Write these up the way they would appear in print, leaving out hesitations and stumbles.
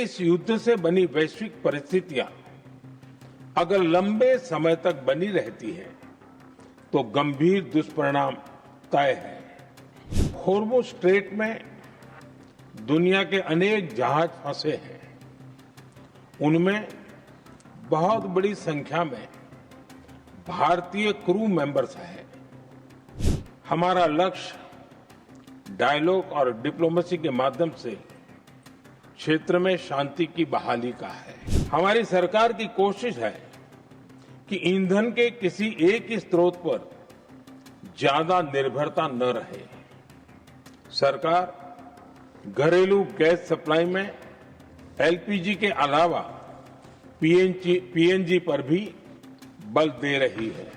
इस युद्ध से बनी वैश्विक परिस्थितियां अगर लंबे समय तक बनी रहती है तो गंभीर दुष्परिणाम तय है। हॉर्मुज़ स्ट्रेट में दुनिया के अनेक जहाज फंसे हैं। उनमें बहुत बड़ी संख्या में भारतीय क्रू मेंबर्स हैं। हमारा लक्ष्य डायलॉग और डिप्लोमेसी के माध्यम से क्षेत्र में शांति की बहाली का है। हमारी सरकार की कोशिश है कि ईंधन के किसी एक ही स्रोत पर ज्यादा निर्भरता न रहे। सरकार घरेलू गैस सप्लाई में एलपीजी के अलावा पीएनजी पर भी बल दे रही है।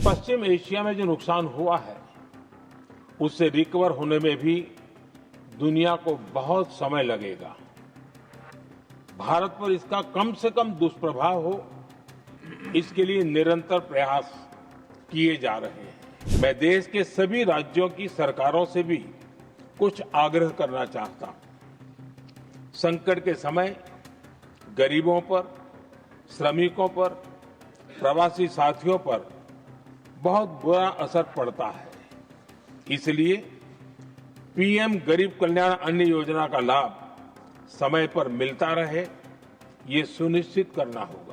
पश्चिम एशिया में जो नुकसान हुआ है उससे रिकवर होने में भी दुनिया को बहुत समय लगेगा। भारत पर इसका कम से कम दुष्प्रभाव हो, इसके लिए निरंतर प्रयास किए जा रहे हैं। मैं देश के सभी राज्यों की सरकारों से भी कुछ आग्रह करना चाहता हूं। संकट के समय गरीबों पर, श्रमिकों पर, प्रवासी साथियों पर बहुत बुरा असर पड़ता है। इसलिए पीएम गरीब कल्याण अन्न योजना का लाभ समय पर मिलता रहे, ये सुनिश्चित करना होगा।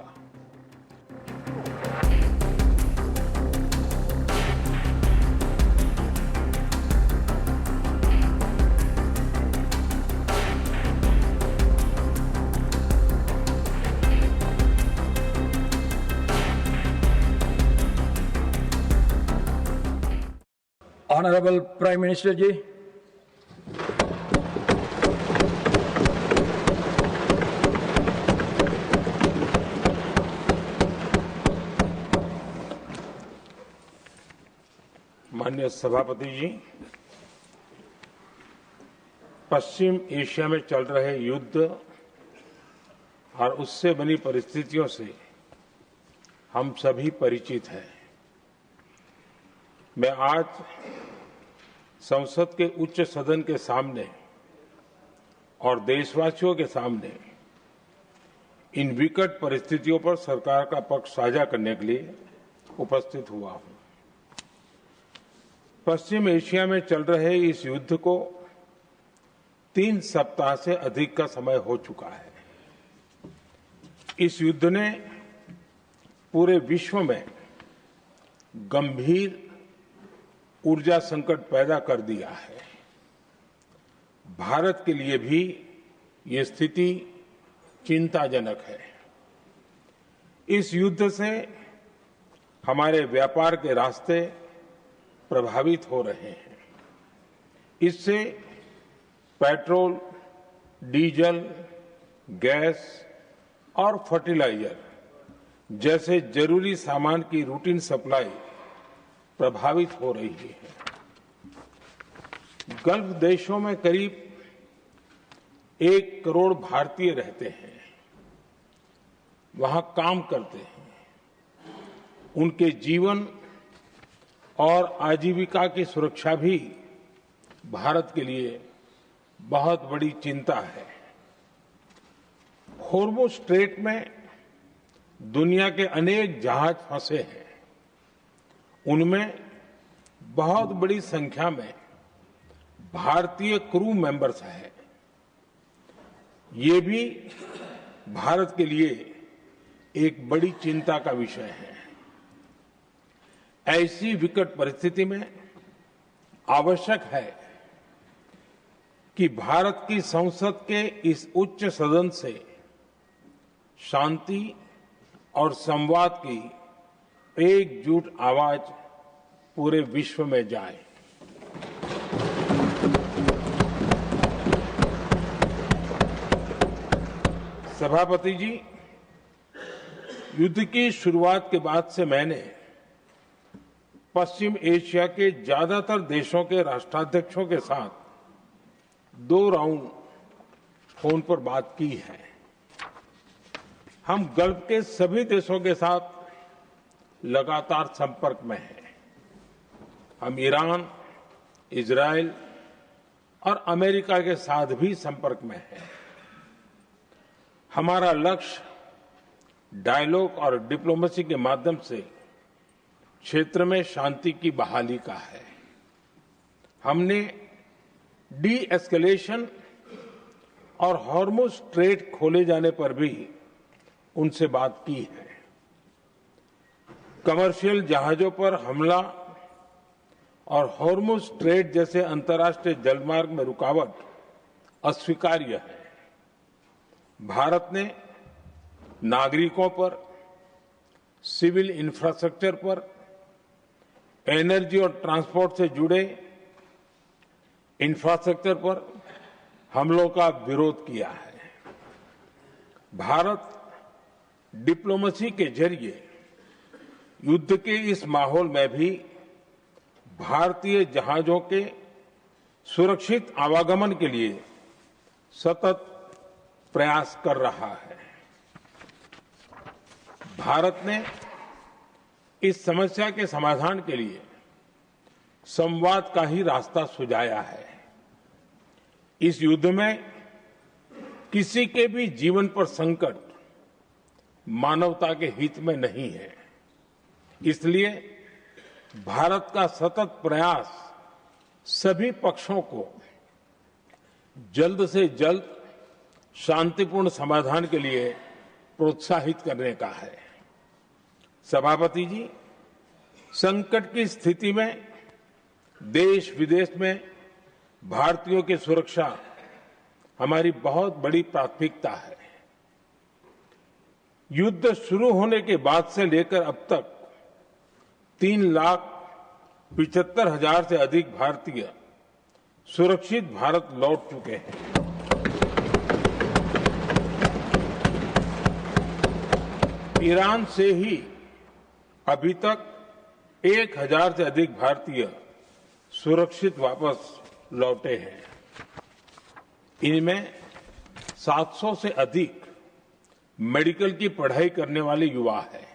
Honorable Prime Minister जी, माननीय सभापति जी, पश्चिम एशिया में चल रहे युद्ध और उससे बनी परिस्थितियों से हम सभी परिचित हैं। मैं आज संसद के उच्च सदन के सामने और देशवासियों के सामने इन विकट परिस्थितियों पर सरकार का पक्ष साझा करने के लिए उपस्थित हुआ हूं। पश्चिम एशिया में चल रहे इस युद्ध को 3 सप्ताह से अधिक का समय हो चुका है। इस युद्ध ने पूरे विश्व में गंभीर ऊर्जा संकट पैदा कर दिया है। भारत के लिए भी ये स्थिति चिंताजनक है। इस युद्ध से हमारे व्यापार के रास्ते प्रभावित हो रहे हैं। इससे पेट्रोल, डीजल, गैस और फर्टिलाइजर जैसे जरूरी सामान की रूटीन सप्लाई प्रभावित हो रही है। गल्फ देशों में करीब 1 करोड़ भारतीय रहते हैं, वहां काम करते हैं। उनके जीवन और आजीविका की सुरक्षा भी भारत के लिए बहुत बड़ी चिंता है। हॉर्मुज़ स्ट्रेट में दुनिया के अनेक जहाज फंसे हैं। उनमें बहुत बड़ी संख्या में भारतीय क्रू मेंबर्स हैं। ये भी भारत के लिए एक बड़ी चिंता का विषय है। ऐसी विकट परिस्थिति में आवश्यक है कि भारत की संसद के इस उच्च सदन से शांति और संवाद की एकजुट आवाज पूरे विश्व में जाए। सभापति जी, युद्ध की शुरुआत के बाद से मैंने पश्चिम एशिया के ज्यादातर देशों के राष्ट्राध्यक्षों के साथ 2 राउंड फोन पर बात की है। हम गल्फ के सभी देशों के साथ लगातार संपर्क में हैं। हम ईरान, इजराइल और अमेरिका के साथ भी संपर्क में हैं। हमारा लक्ष्य डायलॉग और डिप्लोमेसी के माध्यम से क्षेत्र में शांति की बहाली का है। हमने डी एस्केलेशन और हॉर्मुज स्ट्रेट खोले जाने पर भी उनसे बात की है। कमर्शियल जहाजों पर हमला और हॉर्मुज स्ट्रेट जैसे अंतर्राष्ट्रीय जलमार्ग में रुकावट अस्वीकार्य है। भारत ने नागरिकों पर, सिविल इंफ्रास्ट्रक्चर पर, एनर्जी और ट्रांसपोर्ट से जुड़े इंफ्रास्ट्रक्चर पर हमलों का विरोध किया है। भारत डिप्लोमेसी के जरिए युद्ध के इस माहौल में भी भारतीय जहाजों के सुरक्षित आवागमन के लिए सतत प्रयास कर रहा है। भारत ने इस समस्या के समाधान के लिए संवाद का ही रास्ता सुझाया है। इस युद्ध में किसी के भी जीवन पर संकट मानवता के हित में नहीं है। इसलिए भारत का सतत प्रयास सभी पक्षों को जल्द से जल्द शांतिपूर्ण समाधान के लिए प्रोत्साहित करने का है। सभापति जी, संकट की स्थिति में देश विदेश में भारतीयों की सुरक्षा हमारी बहुत बड़ी प्राथमिकता है। युद्ध शुरू होने के बाद से लेकर अब तक 3,75,000 से अधिक भारतीय सुरक्षित भारत लौट चुके हैं। ईरान से ही अभी तक 1,000 से अधिक भारतीय सुरक्षित वापस लौटे हैं। इनमें 700 से अधिक मेडिकल की पढ़ाई करने वाले युवा हैं।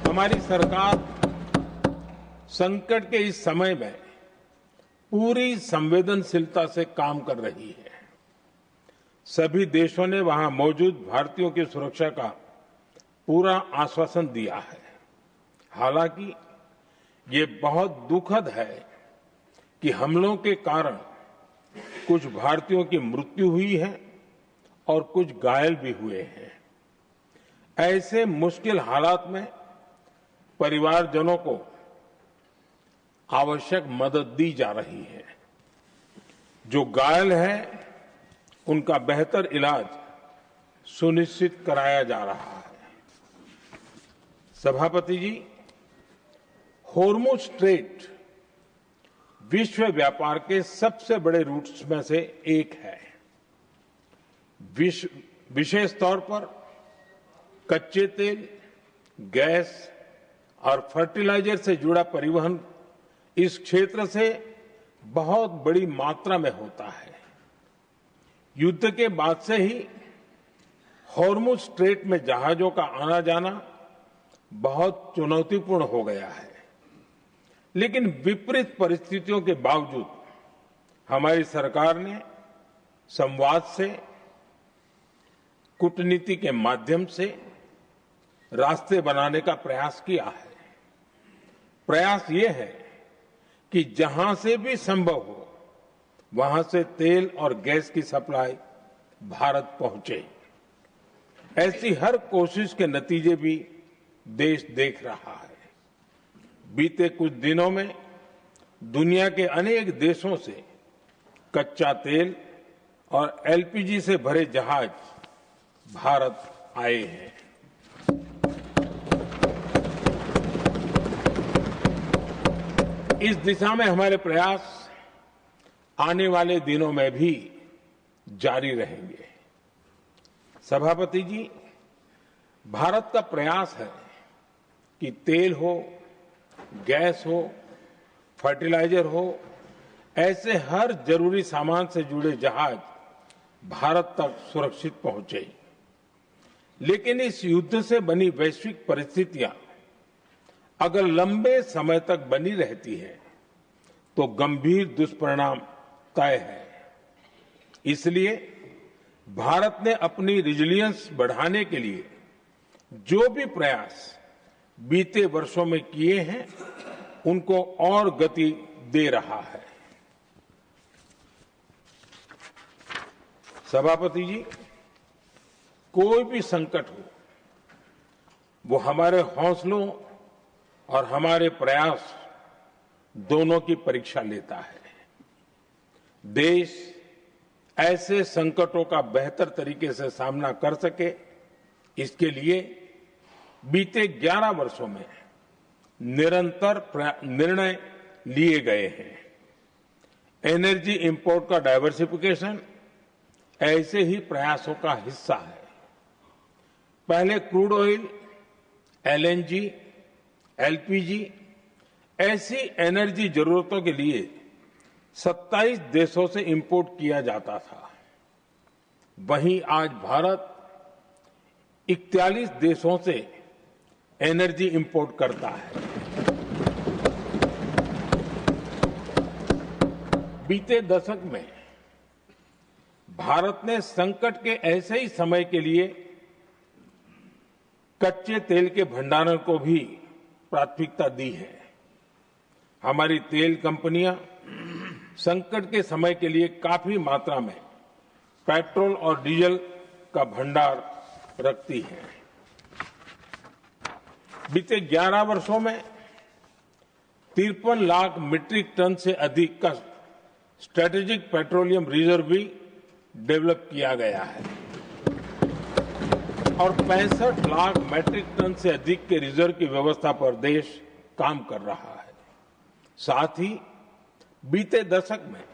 हमारी सरकार संकट के इस समय में पूरी संवेदनशीलता से काम कर रही है। सभी देशों ने वहां मौजूद भारतीयों की सुरक्षा का पूरा आश्वासन दिया है। हालांकि ये बहुत दुखद है कि हमलों के कारण कुछ भारतीयों की मृत्यु हुई है और कुछ घायल भी हुए हैं। ऐसे मुश्किल हालात में परिवारजनों को आवश्यक मदद दी जा रही है। जो घायल हैं, उनका बेहतर इलाज सुनिश्चित कराया जा रहा है। सभापति जी, हॉर्मुज स्ट्रेट विश्व व्यापार के सबसे बड़े रूट्स में से एक है। विशेष तौर पर कच्चे तेल, गैस और फर्टिलाइजर से जुड़ा परिवहन इस क्षेत्र से बहुत बड़ी मात्रा में होता है। युद्ध के बाद से ही हॉर्मुज स्ट्रेट में जहाजों का आना जाना बहुत चुनौतीपूर्ण हो गया है। लेकिन विपरीत परिस्थितियों के बावजूद हमारी सरकार ने संवाद से, कूटनीति के माध्यम से रास्ते बनाने का प्रयास किया है। प्रयास ये है कि जहां से भी संभव हो वहां से तेल और गैस की सप्लाई भारत पहुंचे। ऐसी हर कोशिश के नतीजे भी देश देख रहा है। बीते कुछ दिनों में दुनिया के अनेक देशों से कच्चा तेल और एलपीजी से भरे जहाज भारत आए हैं। इस दिशा में हमारे प्रयास आने वाले दिनों में भी जारी रहेंगे। सभापति जी, भारत का प्रयास है कि तेल हो, गैस हो, फर्टिलाइजर हो, ऐसे हर जरूरी सामान से जुड़े जहाज भारत तक सुरक्षित पहुंचे। लेकिन इस युद्ध से बनी वैश्विक परिस्थितियां अगर लंबे समय तक बनी रहती है तो गंभीर दुष्परिणाम तय है। इसलिए भारत ने अपनी रेजिलियंस बढ़ाने के लिए जो भी प्रयास बीते वर्षों में किए हैं, उनको और गति दे रहा है। सभापति जी, कोई भी संकट हो, वो हमारे हौसलों और हमारे प्रयास दोनों की परीक्षा लेता है। देश ऐसे संकटों का बेहतर तरीके से सामना कर सके, इसके लिए बीते 11 वर्षों में निरंतर निर्णय लिए गए हैं। एनर्जी इंपोर्ट का डाइवर्सिफिकेशन ऐसे ही प्रयासों का हिस्सा है। पहले क्रूड ऑयल, एलएनजी, एलपीजी ऐसी एनर्जी जरूरतों के लिए 27 देशों से इंपोर्ट किया जाता था। वहीं आज भारत 41 देशों से एनर्जी इंपोर्ट करता है। बीते दशक में भारत ने संकट के ऐसे ही समय के लिए कच्चे तेल के भंडारण को भी प्राथमिकता दी है। हमारी तेल कंपनियां संकट के समय के लिए काफी मात्रा में पेट्रोल और डीजल का भंडार रखती हैं। बीते 11 वर्षों में 53 लाख मीट्रिक टन से अधिक का स्ट्रेटेजिक पेट्रोलियम रिजर्व भी डेवलप किया गया है और 65 लाख मीट्रिक टन से अधिक के रिजर्व की व्यवस्था पर देश काम कर रहा है। साथ ही बीते दशक में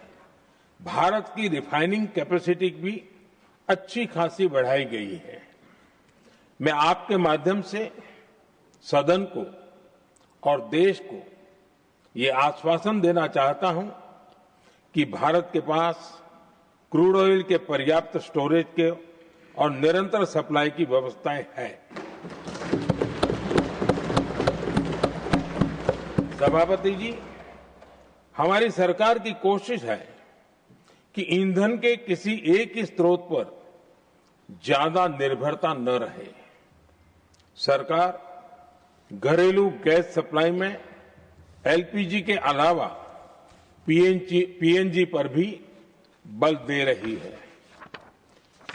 भारत की रिफाइनिंग कैपेसिटी भी अच्छी खासी बढ़ाई गई है। मैं आपके माध्यम से सदन को और देश को ये आश्वासन देना चाहता हूं कि भारत के पास क्रूड ऑयल के पर्याप्त स्टोरेज के और निरंतर सप्लाई की व्यवस्थाएं हैं। सभापति जी, हमारी सरकार की कोशिश है कि ईंधन के किसी एक ही स्रोत पर ज्यादा निर्भरता न रहे। सरकार घरेलू गैस सप्लाई में एलपीजी के अलावा पीएनजी पर भी बल दे रही है।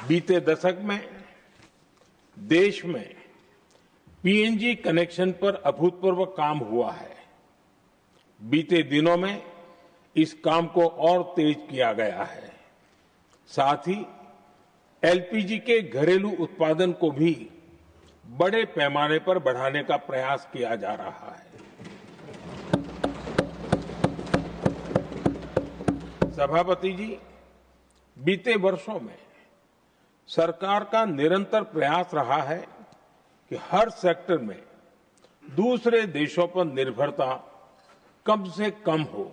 बीते दशक में देश में पीएनजी कनेक्शन पर अभूतपूर्व काम हुआ है। बीते दिनों में इस काम को और तेज किया गया है। साथ ही एलपीजी के घरेलू उत्पादन को भी बड़े पैमाने पर बढ़ाने का प्रयास किया जा रहा है। सभापति जी, बीते वर्षों में सरकार का निरंतर प्रयास रहा है कि हर सेक्टर में दूसरे देशों पर निर्भरता कम से कम हो,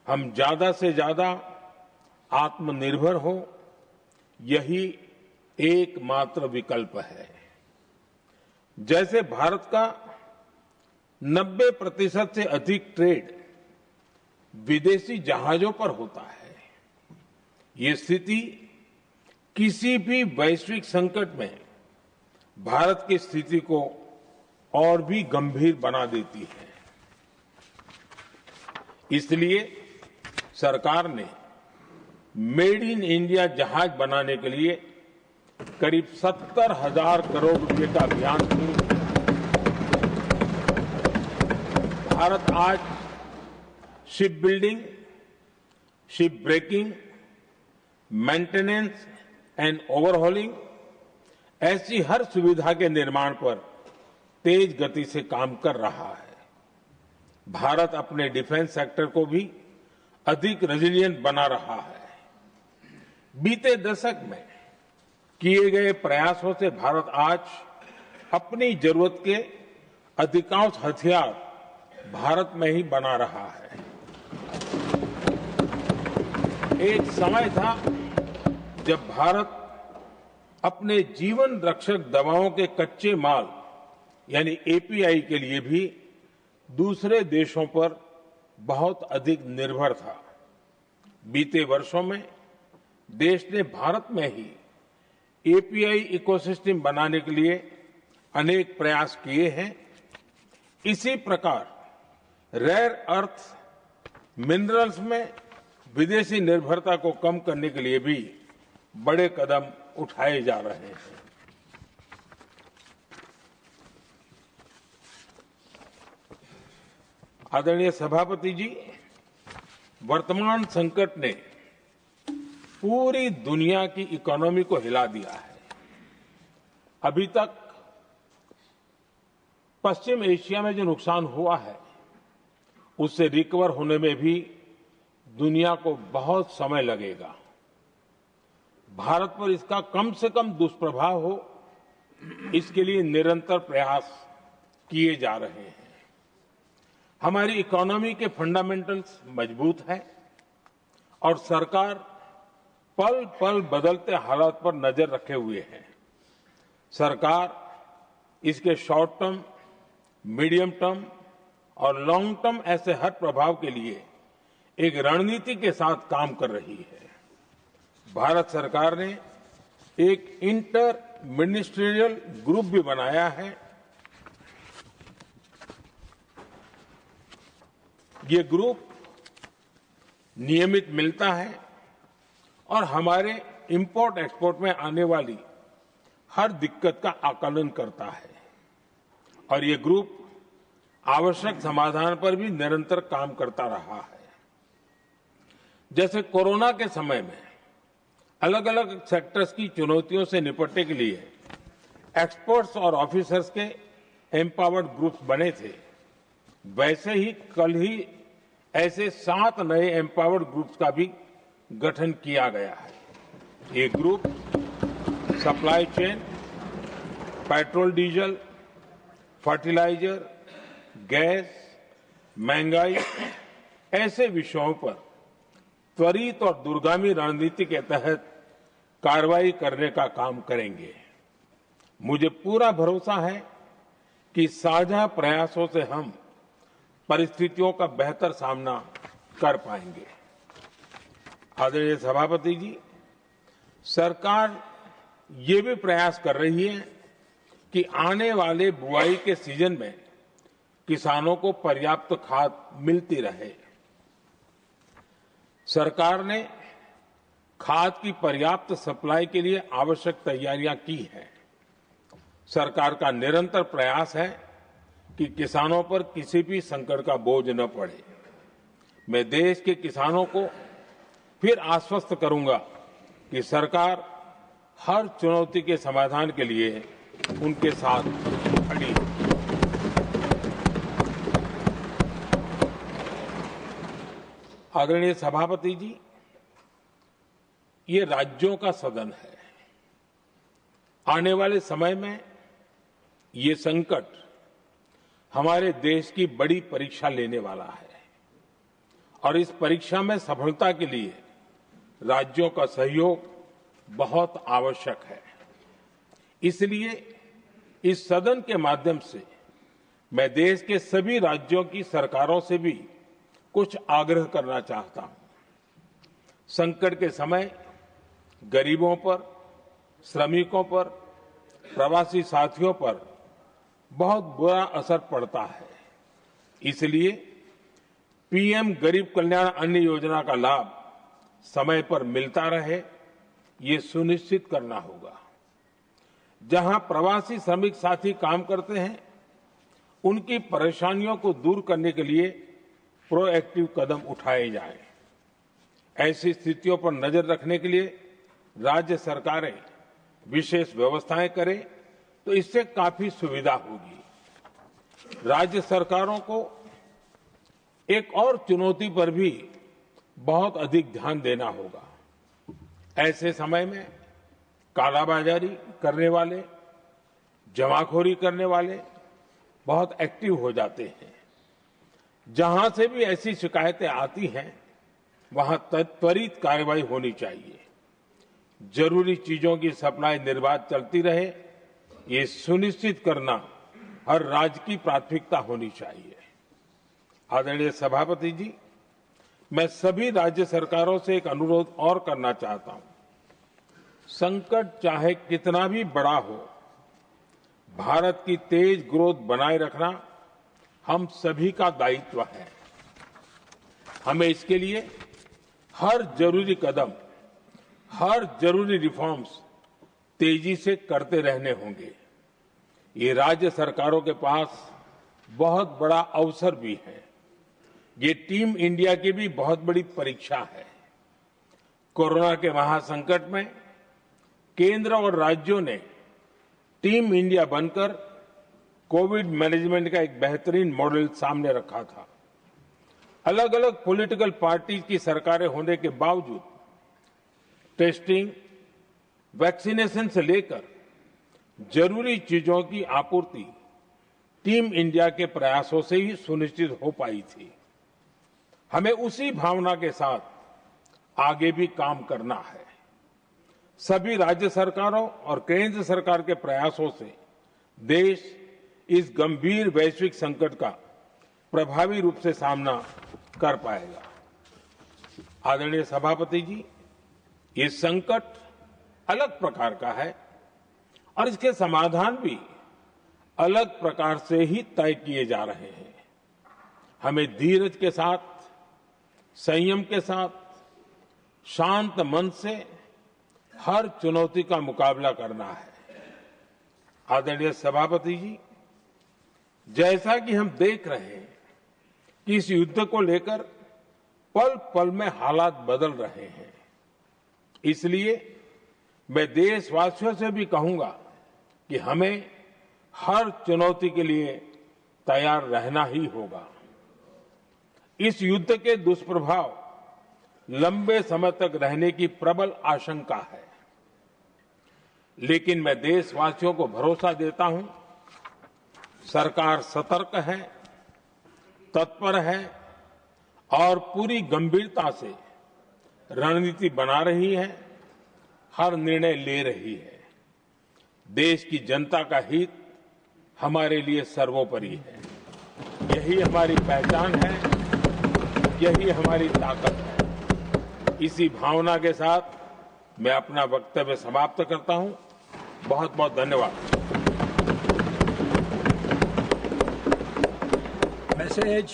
हम ज्यादा से ज्यादा आत्मनिर्भर हो, यही एकमात्र विकल्प है। जैसे भारत का 90% से अधिक ट्रेड विदेशी जहाजों पर होता है, ये स्थिति किसी भी वैश्विक संकट में भारत की स्थिति को और भी गंभीर बना देती है। इसलिए सरकार ने मेड इन इंडिया जहाज बनाने के लिए करीब 70,000 करोड़ रुपए का अभियान शुरू किया। भारत आज ship building, ship breaking, maintenance and overhauling ऐसी हर सुविधा के निर्माण पर तेज गति से काम कर रहा है। भारत अपने डिफेंस सेक्टर को भी अधिक रेजिलिएंट बना रहा है। बीते दशक में किए गए प्रयासों से भारत आज अपनी जरूरत के अधिकांश हथियार भारत में ही बना रहा है। एक समय था जब भारत अपने जीवन रक्षक दवाओं के कच्चे माल यानी एपीआई के लिए भी दूसरे देशों पर बहुत अधिक निर्भर था। बीते वर्षों में देश ने भारत में ही एपीआई इकोसिस्टम बनाने के लिए अनेक प्रयास किए हैं। इसी प्रकार रेयर अर्थ मिनरल्स में विदेशी निर्भरता को कम करने के लिए भी बड़े कदम उठाए जा रहे हैं। आदरणीय सभापति जी, वर्तमान संकट ने पूरी दुनिया की इकोनॉमी को हिला दिया है। अभी तक पश्चिम एशिया में जो नुकसान हुआ है उससे रिकवर होने में भी दुनिया को बहुत समय लगेगा। भारत पर इसका कम से कम दुष्प्रभाव हो, इसके लिए निरंतर प्रयास किए जा रहे हैं। हमारी इकोनॉमी के फंडामेंटल्स मजबूत हैं और सरकार पल पल बदलते हालात पर नजर रखे हुए है। सरकार इसके शॉर्ट टर्म, मीडियम टर्म और लॉन्ग टर्म ऐसे हर प्रभाव के लिए एक रणनीति के साथ काम कर रही है। भारत सरकार ने एक इंटर मिनिस्ट्रियल ग्रुप भी बनाया है। ये ग्रुप नियमित मिलता है और हमारे इंपोर्ट एक्सपोर्ट में आने वाली हर दिक्कत का आकलन करता है और ये ग्रुप आवश्यक समाधान पर भी निरंतर काम करता रहा है। जैसे कोरोना के समय में अलग अलग सेक्टर्स की चुनौतियों से निपटने के लिए एक्सपर्ट्स और ऑफिसर्स के एम्पावर्ड ग्रुप्स बने थे, वैसे ही कल ही ऐसे 7 नए एम्पावर्ड ग्रुप्स का भी गठन किया गया है। ये group supply chain, petrol diesel, fertiliser, gas, महंगाई ऐसे विषयों पर त्वरित और दूरगामी रणनीति के तहत कार्रवाई करने का काम करेंगे। मुझे पूरा भरोसा है कि साझा प्रयासों से हम परिस्थितियों का बेहतर सामना कर पाएंगे। आदरणीय सभापति जी, सरकार ये भी प्रयास कर रही है कि आने वाले बुआई के सीजन में किसानों को पर्याप्त खाद मिलती रहे। सरकार ने खाद की पर्याप्त सप्लाई के लिए आवश्यक तैयारियां की हैं। सरकार का निरंतर प्रयास है कि किसानों पर किसी भी संकट का बोझ न पड़े। मैं देश के किसानों को फिर आश्वस्त करूंगा कि सरकार हर चुनौती के समाधान के लिए उनके साथ खड़ी है। आदरणीय सभापति जी, ये राज्यों का सदन है। आने वाले समय में ये संकट हमारे देश की बड़ी परीक्षा लेने वाला है और इस परीक्षा में सफलता के लिए राज्यों का सहयोग बहुत आवश्यक है। इसलिए इस सदन के माध्यम से मैं देश के सभी राज्यों की सरकारों से भी कुछ आग्रह करना चाहता हूं। संकट के समय गरीबों पर, श्रमिकों पर, प्रवासी साथियों पर बहुत बुरा असर पड़ता है। इसलिए पीएम गरीब कल्याण अन्न योजना का लाभ समय पर मिलता रहे, ये सुनिश्चित करना होगा। जहां प्रवासी श्रमिक साथी काम करते हैं, उनकी परेशानियों को दूर करने के लिए प्रोएक्टिव कदम उठाए जाएं। ऐसी स्थितियों पर नजर रखने के लिए राज्य सरकारें विशेष व्यवस्थाएं करें तो इससे काफी सुविधा होगी। राज्य सरकारों को एक और चुनौती पर भी बहुत अधिक ध्यान देना होगा। ऐसे समय में कालाबाजारी करने वाले, जमाखोरी करने वाले बहुत एक्टिव हो जाते हैं। जहां से भी ऐसी शिकायतें आती हैं, वहां त्वरित कार्रवाई होनी चाहिए। जरूरी चीजों की सप्लाई निर्बाध चलती रहे, ये सुनिश्चित करना हर राज्य की प्राथमिकता होनी चाहिए। आदरणीय सभापति जी, मैं सभी राज्य सरकारों से एक अनुरोध और करना चाहता हूं। संकट चाहे कितना भी बड़ा हो, भारत की तेज ग्रोथ बनाए रखना हम सभी का दायित्व है। हमें इसके लिए हर जरूरी कदम, हर जरूरी रिफॉर्म्स तेजी से करते रहने होंगे। ये राज्य सरकारों के पास बहुत बड़ा अवसर भी है। ये टीम इंडिया की भी बहुत बड़ी परीक्षा है। कोरोना के महासंकट में केंद्र और राज्यों ने टीम इंडिया बनकर कोविड मैनेजमेंट का एक बेहतरीन मॉडल सामने रखा था। अलग अलग पॉलिटिकल पार्टी की सरकारें होने के बावजूद टेस्टिंग, वैक्सीनेशन से लेकर जरूरी चीजों की आपूर्ति टीम इंडिया के प्रयासों से ही सुनिश्चित हो पाई थी। हमें उसी भावना के साथ आगे भी काम करना है। सभी राज्य सरकारों और केंद्र सरकार के प्रयासों से देश इस गंभीर वैश्विक संकट का प्रभावी रूप से सामना कर पाएगा। आदरणीय सभापति जी, ये संकट अलग प्रकार का है और इसके समाधान भी अलग प्रकार से ही तय किए जा रहे हैं। हमें धीरज के साथ, संयम के साथ, शांत मन से हर चुनौती का मुकाबला करना है। आदरणीय सभापति जी, जैसा कि हम देख रहे हैं कि इस युद्ध को लेकर पल पल में हालात बदल रहे हैं, इसलिए मैं देशवासियों से भी कहूंगा कि हमें हर चुनौती के लिए तैयार रहना ही होगा। इस युद्ध के दुष्प्रभाव लंबे समय तक रहने की प्रबल आशंका है, लेकिन मैं देशवासियों को भरोसा देता हूं, सरकार सतर्क है, तत्पर है और पूरी गंभीरता से रणनीति बना रही है, हर निर्णय ले रही है। देश की जनता का हित हमारे लिए सर्वोपरि है। यही हमारी पहचान है, यही हमारी ताकत है। इसी भावना के साथ मैं अपना वक्तव्य समाप्त करता हूं। बहुत बहुत धन्यवाद। Message